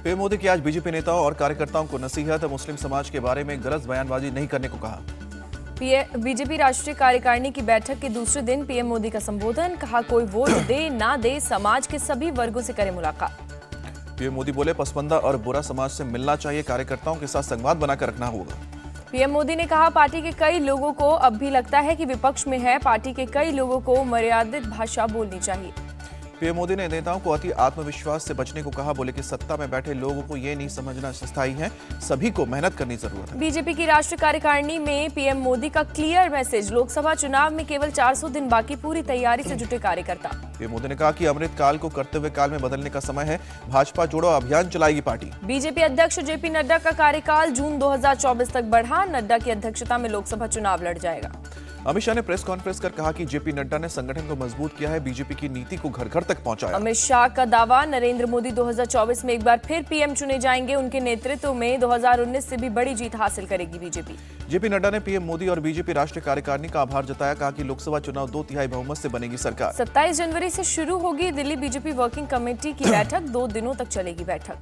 PM Modi की आज BJP नेताओं और कार्यकर्ताओं को नसीहत, मुस्लिम समाज के बारे में गलत बयानबाजी नहीं करने को कहा। बीजेपी राष्ट्रीय कार्यकारिणी की बैठक के दूसरे दिन पीएम मोदी का संबोधन, कहा कोई वोट दे ना दे समाज के सभी वर्गों से करे मुलाकात। पीएम मोदी बोले पसमानदा और बुरा समाज से मिलना चाहिए, कार्यकर्ताओं के साथ संवाद बनाकर रखना होगा। पीएम मोदी ने कहा पार्टी के कई लोगों को अब भी लगता है कि विपक्ष में है, पार्टी के कई लोगों को मर्यादित भाषा बोलनी चाहिए। पीएम मोदी ने नेताओं को अति आत्मविश्वास से बचने को कहा, बोले कि सत्ता में बैठे लोगों को ये नहीं समझना स्थायी है, सभी को मेहनत करनी जरूरत है। बीजेपी की राष्ट्रीय कार्यकारिणी में पीएम मोदी का क्लियर मैसेज, लोकसभा चुनाव में केवल 400 दिन बाकी, पूरी तैयारी से जुटे कार्यकर्ता। पीएम मोदी ने कहा कि अमृत काल को कर्तव्य काल में बदलने का समय है, भाजपा जोड़ो अभियान चलाएगी पार्टी। बीजेपी अध्यक्ष जेपी नड्डा का कार्यकाल जून 2024 तक बढ़ा, नड्डा की अध्यक्षता में लोकसभा चुनाव लड़ जाएगा। अमित शाह ने प्रेस कॉन्फ्रेंस कर कहा कि जेपी नड्डा ने संगठन को मजबूत किया है, बीजेपी की नीति को घर घर तक पहुंचाया। अमित शाह का दावा, नरेंद्र मोदी 2024 में एक बार फिर पीएम चुने जाएंगे, उनके नेतृत्व में 2019 से भी बड़ी जीत हासिल करेगी बीजेपी। जेपी नड्डा ने पीएम मोदी और बीजेपी राष्ट्रीय कार्यकारिणी का आभार जताया, कहा कि लोकसभा चुनाव 2/3 बहुमत से बनेगी सरकार। 27 जनवरी से शुरू होगी दिल्ली बीजेपी वर्किंग कमेटी की बैठक, 2 दिनों तक चलेगी बैठक।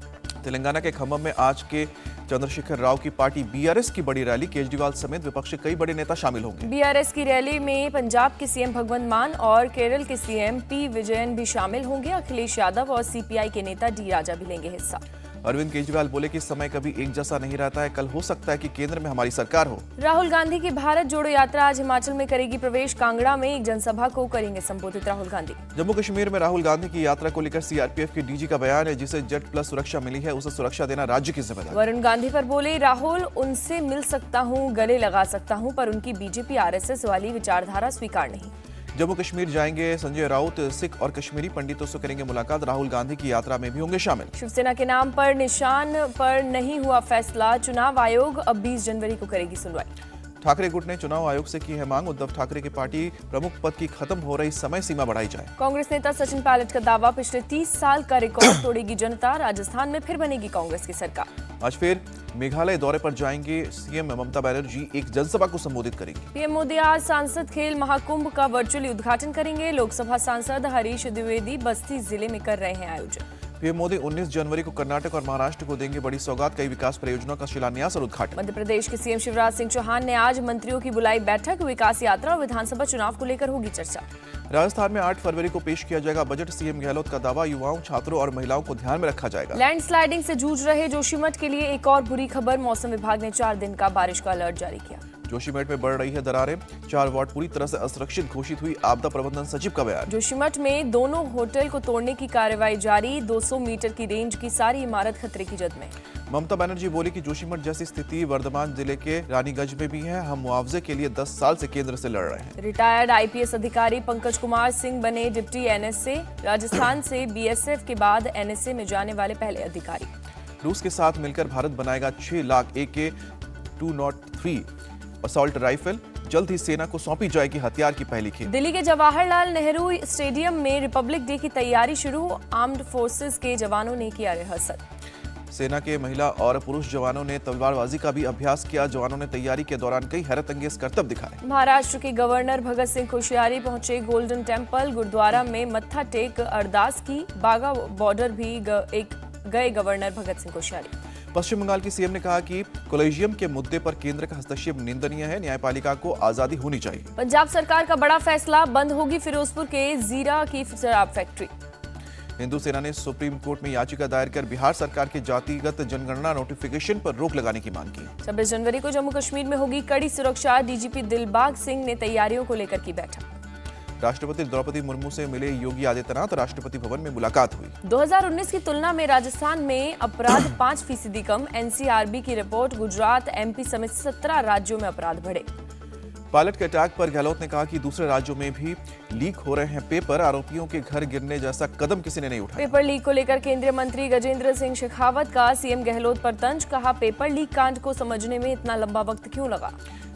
तेलंगाना के खम्मम में आज के चंद्रशेखर राव की पार्टी बीआरएस की बड़ी रैली, केजरीवाल समेत विपक्ष के कई बड़े नेता शामिल होंगे। बीआरएस की रैली में पंजाब के सीएम भगवंत मान और केरल के सीएम पी विजयन भी शामिल होंगे। अखिलेश यादव और सीपीआई के नेता डी राजा भी लेंगे हिस्सा। अरविंद केजरीवाल बोले कि समय कभी एक जैसा नहीं रहता है, कल हो सकता है कि केंद्र में हमारी सरकार हो। राहुल गांधी की भारत जोड़ो यात्रा आज हिमाचल में करेगी प्रवेश, कांगड़ा में एक जनसभा को करेंगे संबोधित राहुल गांधी। जम्मू कश्मीर में राहुल गांधी की यात्रा को लेकर सीआरपीएफ के डीजी का बयान है, जिसे जेड प्लस सुरक्षा मिली है, उसे सुरक्षा देना राज्य की जिम्मेदारी। वरुण गांधी पर बोले राहुल, उनसे मिल सकता हूं, गले लगा सकता हूं, पर उनकी बीजेपी आरएसएस वाली विचारधारा स्वीकार नहीं। जम्मू कश्मीर जाएंगे संजय राउत, सिख और कश्मीरी पंडितों से करेंगे मुलाकात, राहुल गांधी की यात्रा में भी होंगे शामिल। शिवसेना के नाम पर निशान पर नहीं हुआ फैसला, चुनाव आयोग अब 20 जनवरी को करेगी सुनवाई। ठाकरे गुट ने चुनाव आयोग से की है मांग, उद्धव ठाकरे की पार्टी प्रमुख पद की खत्म हो रही समय सीमा बढ़ाई जाए। कांग्रेस नेता सचिन पायलट का दावा, पिछले 30 साल का रिकॉर्ड तोड़ेगी जनता, राजस्थान में फिर बनेगी कांग्रेस की सरकार। आज फिर मेघालय दौरे पर जाएंगे सीएम ममता बनर्जी, एक जनसभा को संबोधित करेंगी। पीएम मोदी आज सांसद खेल महाकुंभ का वर्चुअली उद्घाटन करेंगे, लोकसभा सांसद हरीश द्विवेदी बस्ती जिले में कर रहे हैं आयोजन। पीएम मोदी 19 जनवरी को कर्नाटक और महाराष्ट्र को देंगे बड़ी सौगात, कई विकास परियोजनाओं का शिलान्यास और उद्घाटन। मध्य प्रदेश के सीएम शिवराज सिंह चौहान ने आज मंत्रियों की बुलाई बैठक, विकास यात्रा और विधानसभा चुनाव को लेकर होगी चर्चा। राजस्थान में 8 फरवरी को पेश किया जाएगा बजट, सीएम गहलोत का दावा, युवाओं, छात्रों और महिलाओं को ध्यान में रखा जाएगा। लैंडस्लाइडिंग से जूझ रहे जोशीमठ के लिए एक और बुरी खबर, मौसम विभाग ने 4 दिन का बारिश का अलर्ट जारी किया। जोशीमठ में बढ़ रही है दरारें, 4 वार्ड पूरी तरह से असुरक्षित घोषित हुई, आपदा प्रबंधन सचिव का बयान। जोशीमठ में दोनों होटल को तोड़ने की कार्रवाई जारी, 200 मीटर की रेंज की सारी इमारत खतरे की जद में। ममता बनर्जी बोली कि जोशीमठ जैसी स्थिति वर्धमान जिले के रानीगंज में भी है, हम मुआवजे के लिए 10 साल से केंद्र से लड़ रहे हैं। रिटायर्ड आईपीएस अधिकारी पंकज कुमार सिंह बने डिप्टी एनएसए, राजस्थान से बीएसएफ के बाद एनएसए में जाने वाले पहले अधिकारी। रूस के साथ मिलकर भारत बनाएगा 6 लाख AK-203 असॉल्ट राइफल, जल्द ही सेना को सौंपी जाएगी हथियार की पहली खेप। दिल्ली के जवाहरलाल नेहरू स्टेडियम में रिपब्लिक डे की तैयारी शुरू, आर्म्ड फोर्सेस के जवानों ने किया रिहर्सल। सेना के महिला और पुरुष जवानों ने तलवारबाजी का भी अभ्यास किया, जवानों ने तैयारी के दौरान कई हैरतअंगेज करतब दिखाए। महाराष्ट्र के गवर्नर भगत सिंह कोश्यारी पहुंचे गोल्डन टेम्पल, गुरुद्वारा में मत्था टेक अरदास की, बागा बॉर्डर भी गए गवर्नर भगत सिंह कोश्यारी। पश्चिम बंगाल की सीएम ने कहा कि कॉलेजियम के मुद्दे पर केंद्र का हस्तक्षेप निंदनीय है, न्यायपालिका को आजादी होनी चाहिए। पंजाब सरकार का बड़ा फैसला, बंद होगी फिरोजपुर के जीरा की शराब फैक्ट्री। हिंदू सेना ने सुप्रीम कोर्ट में याचिका दायर कर बिहार सरकार के जातिगत जनगणना नोटिफिकेशन पर रोक लगाने की मांग की। 26 जनवरी को जम्मू कश्मीर में होगी कड़ी सुरक्षा, डीजीपी दिलबाग सिंह ने तैयारियों को लेकर की बैठक। राष्ट्रपति द्रौपदी मुर्मू से मिले योगी आदित्यनाथ, राष्ट्रपति भवन में मुलाकात हुई। 2019 की तुलना में राजस्थान में अपराध 5% कम, एनसीआरबी की रिपोर्ट, गुजरात, एमपी समेत 17 राज्यों में अपराध बढ़े। पायलट के अटैक पर गहलोत ने कहा कि दूसरे राज्यों में भी लीक हो रहे हैं पेपर, आरोपियों के घर गिरने जैसा कदम किसी ने नहीं उठाया। पेपर लीक को लेकर केंद्रीय मंत्री गजेंद्र सिंह शेखावत का सीएम गहलोत पर तंज, कहा पेपर लीक कांड को समझने में इतना लंबा वक्त क्यों लगा।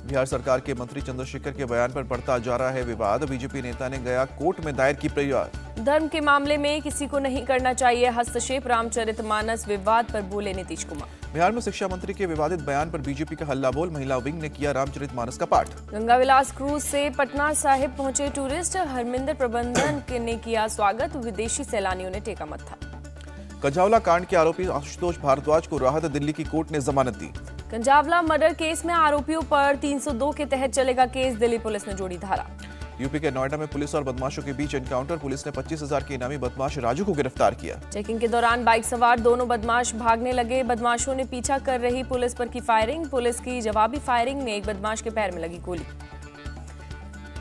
बिहार सरकार के मंत्री चंद्रशेखर के बयान पर बढ़ता जा रहा है विवाद, बीजेपी नेता ने गया कोर्ट में दायर की फरियाद। धर्म के मामले में किसी को नहीं करना चाहिए हस्तक्षेप, रामचरितमानस विवाद पर बोले नीतीश कुमार। बिहार में शिक्षा मंत्री के विवादित बयान पर बीजेपी का हल्ला बोल, महिला विंग ने किया रामचरितमानस का पाठ। गंगा विलास क्रूज से पटना साहिब पहुंचे टूरिस्ट, हरमिंदर प्रबंधन ने किया स्वागत, विदेशी सैलानियों ने टेका मत्था। कंझावला कांड के आरोपी आशुतोष भारद्वाज को राहत दिल्ली की कोर्ट ने जमानत दी। कंझावला मर्डर केस में आरोपियों पर 302 के तहत चलेगा केस, दिल्ली पुलिस ने जोड़ी धारा। यूपी के नोएडा में पुलिस और बदमाशों के बीच एनकाउंटर, पुलिस ने 25,000 के इनामी बदमाश राजू को गिरफ्तार किया। चेकिंग के दौरान बाइक सवार दोनों बदमाश भागने लगे, बदमाशों ने पीछा कर रही पुलिस पर की फायरिंग, पुलिस की जवाबी फायरिंग में एक बदमाश के पैर में लगी गोली।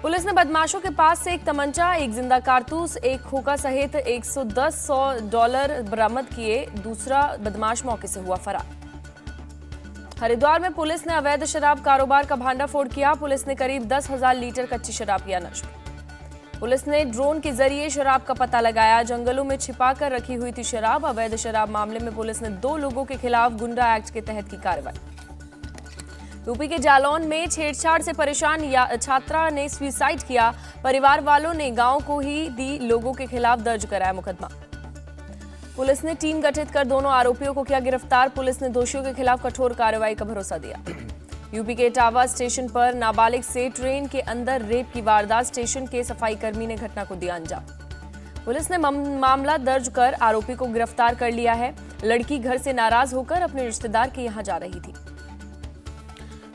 पुलिस ने बदमाशों के पास से एक तमंचा, एक जिंदा कारतूस, एक खोखा सहित $110 बरामद किए, दूसरा बदमाश मौके से हुआ फरार। हरिद्वार में पुलिस ने अवैध शराब कारोबार का भांडाफोड़ किया, पुलिस ने करीब 10,000 लीटर कच्ची शराब किया नष्ट। पुलिस ने ड्रोन के जरिए शराब का पता लगाया, जंगलों में छिपाकर रखी हुई थी शराब। अवैध शराब मामले में पुलिस ने 2 लोगों के खिलाफ गुंडा एक्ट के तहत की कार्रवाई। यूपी के जालौन में छेड़छाड़ से परेशान छात्रा ने सुसाइड किया, परिवार वालों ने गांव को ही दी, लोगों के खिलाफ दर्ज कराया मुकदमा। पुलिस ने टीम गठित कर दोनों आरोपियों को किया गिरफ्तार, पुलिस ने दोषियों के खिलाफ कठोर कार्रवाई का भरोसा दिया। यूपी के इटावा स्टेशन पर नाबालिग से ट्रेन के अंदर रेप की वारदात, स्टेशन के सफाई कर्मी ने घटना को दिया अंजाम। पुलिस ने मामला दर्ज कर आरोपी को गिरफ्तार कर लिया है। लड़की घर से नाराज होकर अपने रिश्तेदार के यहां जा रही थी।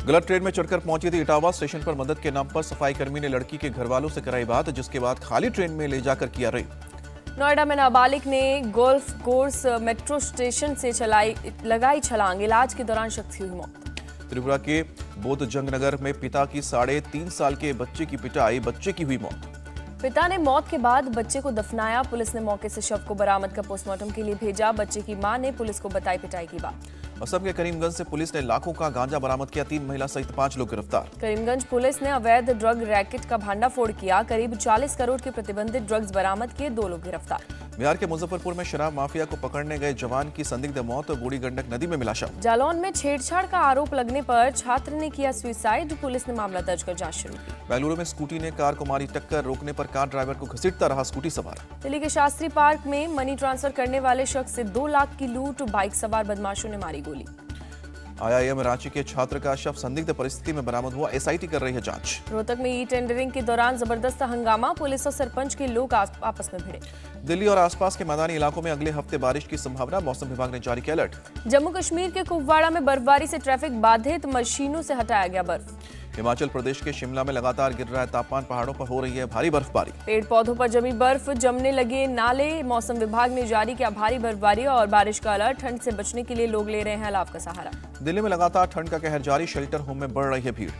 गलत ट्रेन में चढ़कर पहुंची थी इटावा स्टेशन पर, मदद के नाम पर सफाई कर्मी ने लड़की के घर वालों से कराई बात, जिसके बाद खाली ट्रेन में ले जाकर किया रेप। नोएडा में नाबालिग ने गोल्फ कोर्स मेट्रो स्टेशन से लगाई छलांग, इलाज के दौरान शख्स की हुई मौत। त्रिपुरा के बोधजंगनगर में पिता की 3.5 साल के बच्चे की पिटाई, बच्चे की हुई मौत। पिता ने मौत के बाद बच्चे को दफनाया, पुलिस ने मौके से शव को बरामद कर पोस्टमार्टम के लिए भेजा। बच्चे की मां ने पुलिस को बताई पिटाई की बात। असम के करीमगंज से पुलिस ने लाखों का गांजा बरामद किया, 3 महिला सहित 5 लोग गिरफ्तार। करीमगंज पुलिस ने अवैध ड्रग रैकेट का भांडाफोड़ किया, करीब 40 करोड़ के प्रतिबंधित ड्रग्स बरामद किए, 2 लोग गिरफ्तार। बिहार के मुजफ्फरपुर में शराब माफिया को पकड़ने गए जवान की संदिग्ध मौत, बूढ़ी गंडक नदी में मिला शव। जालौन में छेड़छाड़ का आरोप लगने पर छात्र ने किया सुसाइड, पुलिस ने मामला दर्ज कर जांच शुरू की। बेंगलुरु में स्कूटी ने कार को मारी टक्कर, रोकने पर कार ड्राइवर को घसीटता रहा स्कूटी सवार। दिल्ली के शास्त्री पार्क में मनी ट्रांसफर करने वाले शख्स से 2 लाख की लूट, बाइक सवार बदमाशों ने मारी गोली। IIM रांची के छात्र का शव संदिग्ध परिस्थिति में बरामद हुआ, SIT कर रही है जांच। रोहतक में ई टेंडरिंग के दौरान जबरदस्त हंगामा, पुलिस और सरपंच के लोग आपस में भिड़े। दिल्ली और आसपास के मैदानी इलाकों में अगले हफ्ते बारिश की संभावना, मौसम विभाग ने जारी किया अलर्ट। जम्मू कश्मीर के कुपवाड़ा में बर्फबारी से ट्रैफिक बाधित, मशीनों से हटाया गया बर्फ। हिमाचल प्रदेश के शिमला में लगातार गिर रहा है तापमान, पहाड़ों पर हो रही है भारी बर्फबारी। पेड़ पौधों पर जमी बर्फ, जमने लगे नाले, मौसम विभाग ने जारी किया भारी बर्फबारी और बारिश का अलर्ट, ठंड से बचने के लिए लोग ले रहे हैं अलाव का सहारा। दिल्ली में लगातार ठंड का कहर जारी, शेल्टर होम में बढ़ रही है भीड़।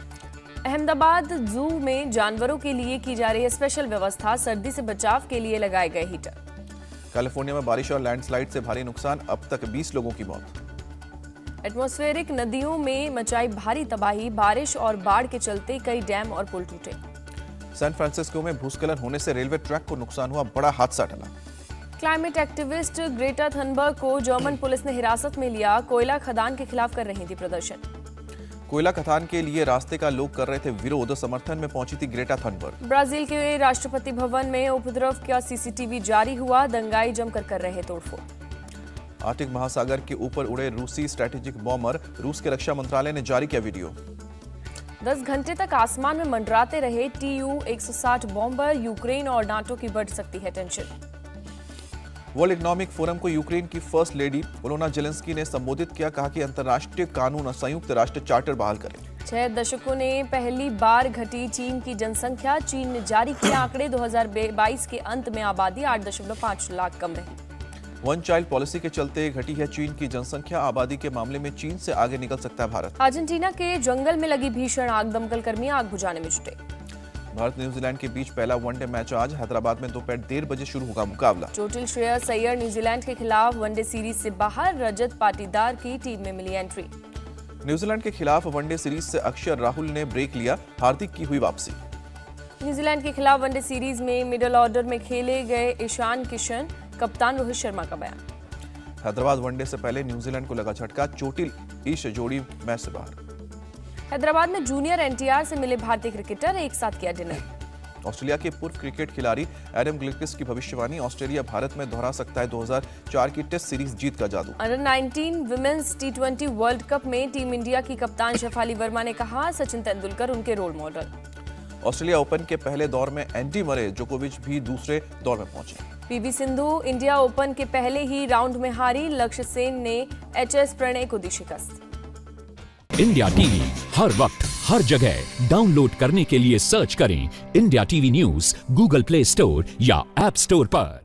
अहमदाबाद जू में जानवरों के लिए की जा रही है स्पेशल व्यवस्था, सर्दी से बचाव के लिए लगाए गए हीटर। कैलिफोर्निया में बारिश और लैंडस्लाइड से भारी नुकसान, अब तक 20 लोगों की मौत। एटमॉस्फेरिक नदियों में मचाई भारी तबाही, बारिश और बाढ़ के चलते कई डैम और पुल टूटे। सैन फ्रांसिस्को में भूस्खलन होने से रेलवे ट्रैक को नुकसान हुआ, बड़ा हादसा टला। क्लाइमेट एक्टिविस्ट ग्रेटा थनबर्ग को जर्मन पुलिस ने हिरासत में लिया, कोयला खदान के खिलाफ कर रही थी प्रदर्शन। कोयला खदान के लिए रास्ते का लोग कर रहे थे विरोध, समर्थन में पहुंची थी ग्रेटा थनबर्ग। ब्राजील के राष्ट्रपति भवन में उपद्रव का CCTV जारी हुआ, दंगाई जमकर कर रहे तोड़फोड़। आर्कटिक महासागर के ऊपर उड़े रूसी स्ट्रैटेजिक बॉम्बर, रूस के रक्षा मंत्रालय ने जारी किया वीडियो। 10 घंटे तक आसमान में मंडराते रहे Tu-160 बॉम्बर, यूक्रेन और नाटो की बढ़ सकती है टेंशन। वर्ल्ड इकोनॉमिक फोरम को यूक्रेन की फर्स्ट लेडी ओलेना जेलेंस्की ने संबोधित किया, कहा कि अंतर्राष्ट्रीय कानून और संयुक्त राष्ट्र चार्टर बहाल करें। 6 दशकों ने पहली बार घटी चीन की जनसंख्या, चीन ने जारी किए आंकड़े, 2022 के अंत में आबादी 8.5 लाख कम रही। वन चाइल्ड पॉलिसी के चलते घटी है चीन की जनसंख्या, आबादी के मामले में चीन से आगे निकल सकता है भारत। अर्जेंटीना के जंगल में लगी भीषण आग, दमकल कर्मी आग बुझाने में जुटे। भारत न्यूजीलैंड के बीच पहला वनडे मैच आज हैदराबाद में दोपहर 1:30 बजे शुरू होगा मुकाबला। चोटिल श्रेयस अय्यर न्यूजीलैंड के खिलाफ वनडे सीरीज से बाहर, रजत पाटीदार की टीम में मिली एंट्री। न्यूजीलैंड के खिलाफ वनडे सीरीज से अक्षर राहुल ने ब्रेक लिया, हार्दिक की हुई वापसी। न्यूजीलैंड के खिलाफ वनडे सीरीज में मिडिल ऑर्डर में खेले गए ईशान किशन, कप्तान रोहित शर्मा का बयान। हैदराबाद वनडे से पहले न्यूजीलैंड को लगा झटका, चोटिल ईश जोड़ी मैच से बाहर। हैदराबाद में जूनियर NTR से मिले भारतीय क्रिकेटर, एक साथ किया डिनर। ऑस्ट्रेलिया के पूर्व क्रिकेट खिलाड़ी एडम गिलक्रिस्ट की भविष्यवाणी, ऑस्ट्रेलिया भारत में दोहरा सकता है 2004 की टेस्ट सीरीज जीत का जादू। Under 19 women's T20 world cup में टीम इंडिया की कप्तान शेफाली वर्मा ने कहा, सचिन तेंदुलकर उनके रोल मॉडल। ऑस्ट्रेलिया ओपन के पहले दौर में एंडी मरे, जोकोविच भी दूसरे दौर में पहुंचे। पीवी सिंधु इंडिया ओपन के पहले ही राउंड में हारी, लक्ष्य सेन ने एचएस प्रणय को दी शिकस्त। इंडिया टीवी हर वक्त हर जगह डाउनलोड करने के लिए सर्च करें India TV news Google play store या ऐप स्टोर पर।